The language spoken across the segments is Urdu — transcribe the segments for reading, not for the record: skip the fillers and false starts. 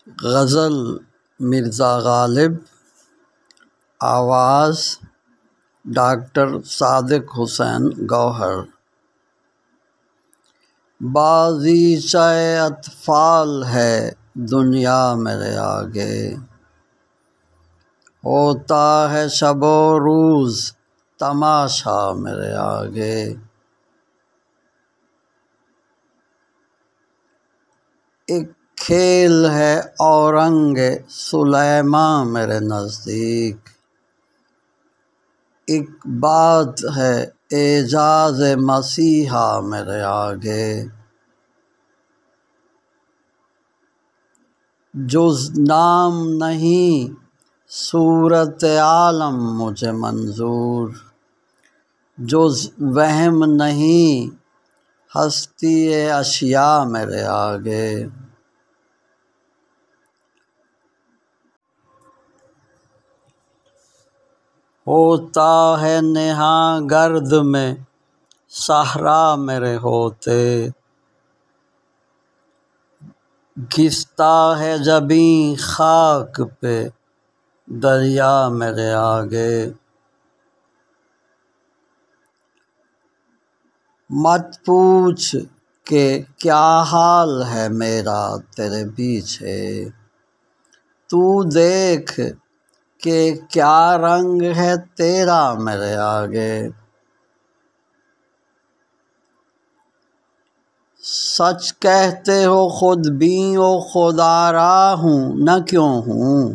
غزل مرزا غالب، آواز ڈاکٹر صادق حسین گوہر۔ بازیچہ اطفال ہے دنیا میرے آگے، ہوتا ہے شب و روز تماشا میرے آگے۔ ایک کھیل ہے اورنگ سلیماں میرے نزدیک، ایک بات ہے اعجاز مسیحا میرے آگے۔ جز نام نہیں صورت عالم مجھے منظور، جز وہم نہیں ہستی اشیاء میرے آگے۔ ہوتا ہے نہاں گرد میں صحرا میرے ہوتے، گھستا ہے جبیں خاک پہ دریا میرے آگے۔ مت پوچھ کہ کیا حال ہے میرا تیرے پیچھے، تو دیکھ کہ کیا رنگ ہے تیرا میرے آگے۔ سچ کہتے ہو خود بین و خود آرا ہوں نہ کیوں ہوں،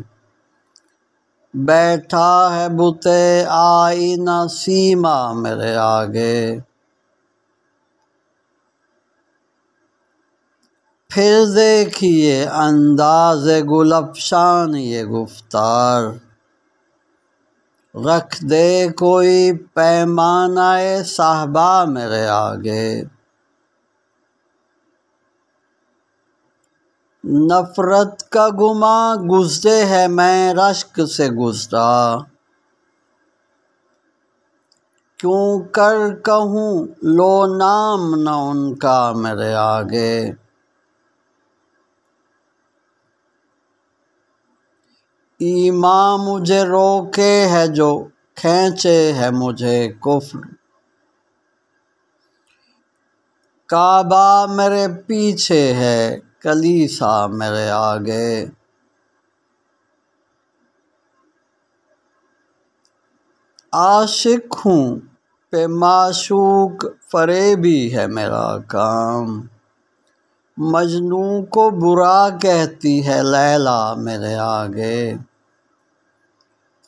بیٹھا ہے بت آئینہ سیما میرے آگے۔ پھر دیکھیے انداز گل افشان یہ گفتار، رکھ دے کوئی پیمانہ صہبا میرے آگے۔ نفرت کا گماں گزرے ہے میں رشک سے گزرا، کیوں کر کہوں لو نام نہ ان کا میرے آگے۔ ایمان مجھے روکے ہے جو کھینچے ہے مجھے کفر، کعبہ میرے پیچھے ہے کلیسا میرے آگے۔ عاشق ہوں پہ معشوق فریبی ہے میرا کام، مجنوں کو برا کہتی ہے لیلی میرے آگے۔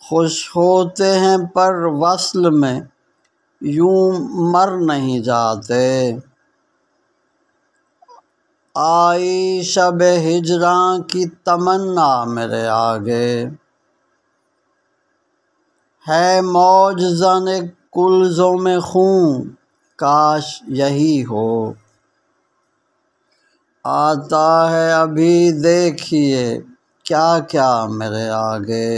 خوش ہوتے ہیں پر وصل میں یوں مر نہیں جاتے، آئی شب ہجراں کی تمنا میرے آگے۔ ہے موج زن کلثوم خوں کاش یہی ہو، آتا ہے ابھی دیکھیے کیا کیا میرے آگے۔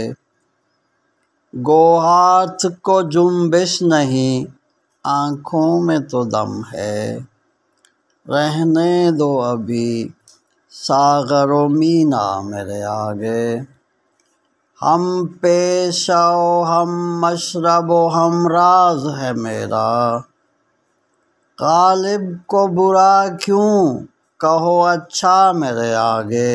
گو ہاتھ کو جنبش نہیں آنکھوں میں تو دم ہے، رہنے دو ابھی ساغر و مینا میرے آگے۔ ہم پیشہ و ہم مشرب و ہم راز ہے میرا، غالب کو برا کیوں کہو اچھا میرے آگے۔